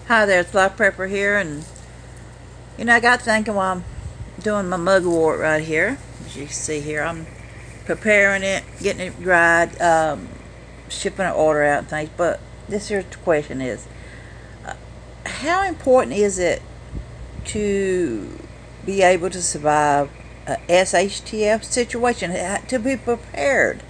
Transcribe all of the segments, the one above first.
Hi there, it's Life Prepper here, and I got thinking while I'm doing my mugwort right here. As you can see here, I'm preparing it, getting it dried, shipping an order out and things. But this here's the question is, how important is it to be able to survive a SHTF situation, to be prepared?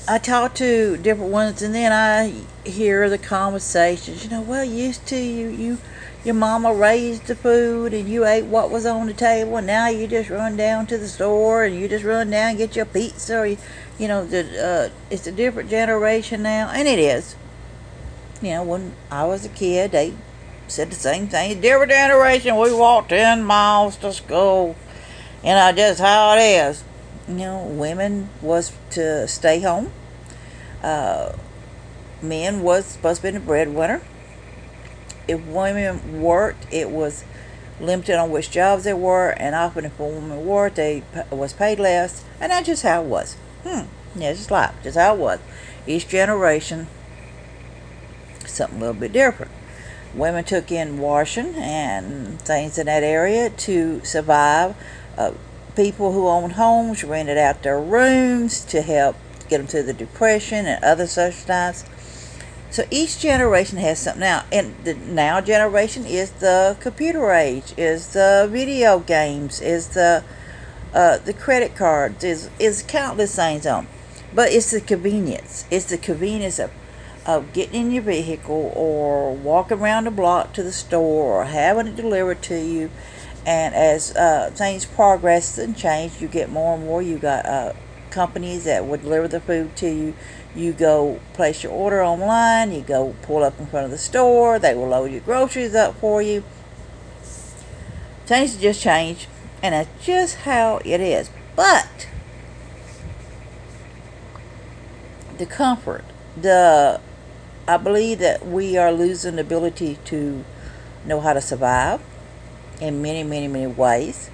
I talk to different ones, and then I hear the conversations. Well, used to your mama raised the food, and you ate what was on the table, and now you just run down to the store, and you just run down and get your pizza, or it's a different generation now, and it is. When I was a kid, they said the same thing. Different generation. We walked 10 miles to school. Just how it is. Women was to stay home. Men was supposed to be the breadwinner. If women worked, it was limited on which jobs they were, and often if a woman worked, they was paid less, and that's just how it was. Yeah, just life, just how it was. Each generation, something a little bit different. Women took in washing and things in that area to survive. People who owned homes rented out their rooms to help get them through the Depression and other such times. So each generation has something. Now, and the now generation is the computer age, is the video games, is the credit cards, is countless things on. But it's the convenience. It's the convenience of getting in your vehicle or walking around the block to the store or having it delivered to you. And as things progress and change, you get more and more. You got companies that will deliver the food to you. You go place your order online. You go pull up in front of the store. They will load your groceries up for you. Things just change, and that's just how it is. But the comfort, I believe that we are losing the ability to know how to survive in many, many, many ways.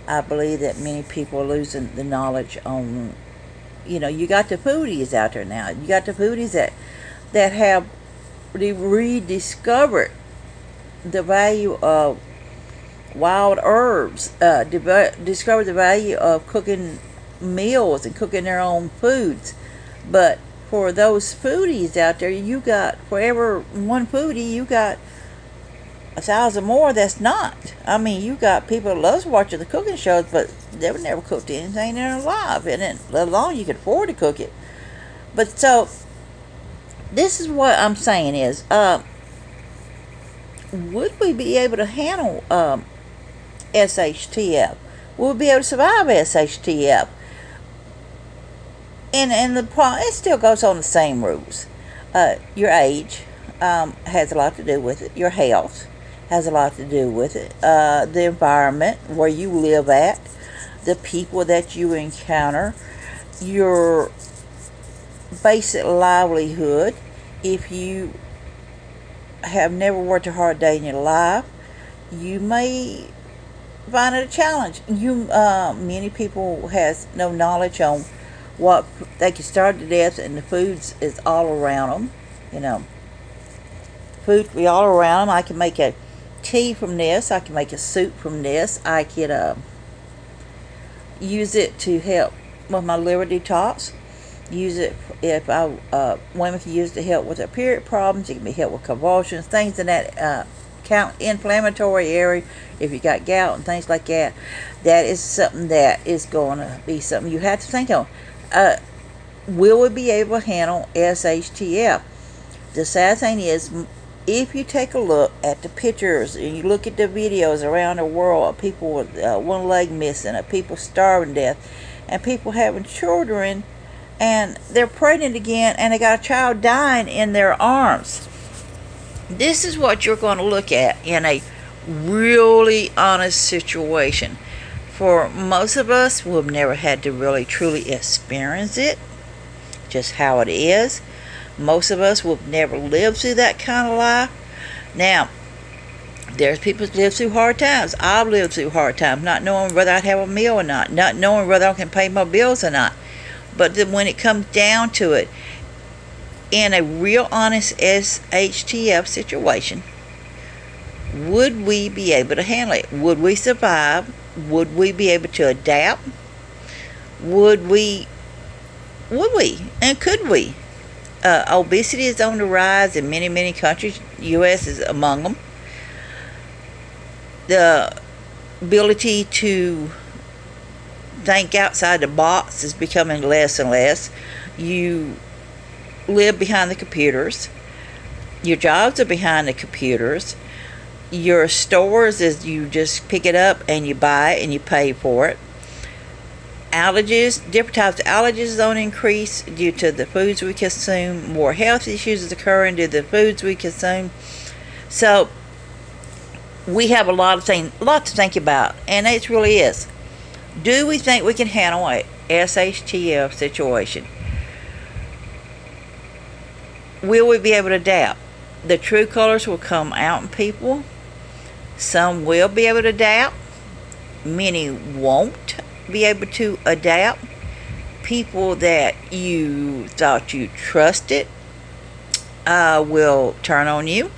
I believe that many people are losing the knowledge on, you got the foodies out there now. You got the foodies that have rediscovered the value of wild herbs, discovered the value of cooking meals and cooking their own foods. But for those foodies out there, you got, for every one foodie, you got 1,000 more that's not. I mean, you got people that loves watching the cooking shows, but they've never cooked anything in their life, and then, let alone you could afford to cook it. But so, this is what I'm saying is, would we be able to handle SHTF? Would we be able to survive SHTF? And the problem, it still goes on the same rules. Your age has a lot to do with it. Your health has a lot to do with it. The environment where you live at, the people that you encounter, your basic livelihood. If you have never worked a hard day in your life, you may find it a challenge. Many people has no knowledge on what they can starve to death, and the foods is all around them. Food be all around them. I can make a tea from this. I can make a soup from this. I could use it to help with my liver detox. Use it if women can use it to help with their period problems. It can be help with convulsions, things in that inflammatory area. If you got gout and things like that, that is something that is going to be something you have to think on. Will we be able to handle SHTF? The sad thing is, if you take a look at the pictures and you look at the videos around the world of people with one leg missing, of people starving to death, and people having children, and they're pregnant again, and they got a child dying in their arms. This is what you're going to look at in a really honest situation. For most of us who have never had to really truly experience it, just how it is. Most of us will never live through that kind of life. Now, there's people that live through hard times. I've lived through hard times, not knowing whether I'd have a meal or not knowing whether I can pay my bills or not. But then when it comes down to it, in a real honest SHTF situation, would we be able to handle it? Would we survive? Would we be able to adapt? Would we? And could we? Obesity is on the rise in many, many countries. U.S. is among them. The ability to think outside the box is becoming less and less. You live behind the computers. Your jobs are behind the computers. Your stores is you just pick it up and you buy it and you pay for it. Allergies, different types of allergies is on increase due to the foods we consume. More health issues is occurring due to the foods we consume. So we have a lot to think about, and it really is. Do we think we can handle a SHTF situation? Will we be able to adapt? The true colors will come out in people. Some will be able to adapt. Many won't be able to adapt. People that you thought you trusted will turn on you.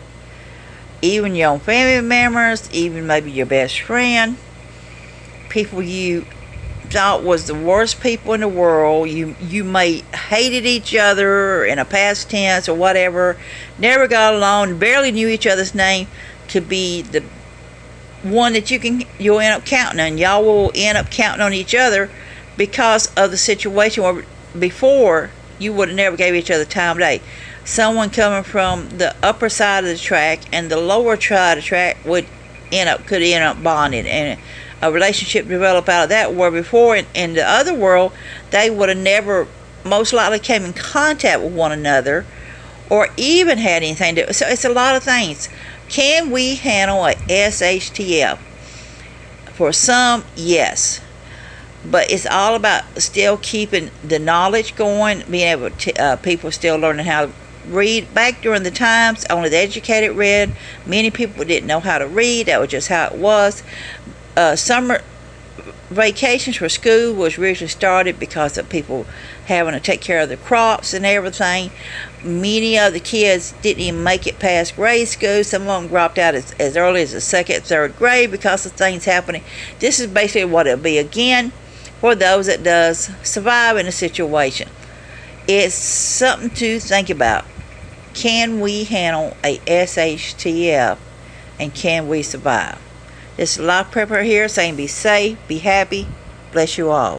Even your own family members, even maybe your best friend. People you thought was the worst people in the world. You may hated each other in a past tense or whatever. Never got along, barely knew each other's name. Could be the one that you'll end up counting on. Y'all will end up counting on each other because of the situation where before you would have never gave each other time of day. Someone coming from the upper side of the track and the lower side of the track could end up bonded, and a relationship develop out of that, where before in the other world they would have never most likely came in contact with one another or even had anything to do. So it's a lot of things. Can we handle a SHTF? For some, yes. But it's all about still keeping the knowledge going, being able to, people still learning how to read. Back during the times, only the educated read. Many people didn't know how to read. That was just how it was. Summer vacations for school was originally started because of people having to take care of the crops and everything. Many of the kids didn't even make it past grade school. Some of them dropped out as early as the second, third grade because of things happening. This is basically what it'll be again for those that does survive in a situation. It's something to think about. Can we handle a SHTF, and can we survive? There's a lot of prepper here saying be safe, be happy. Bless you all.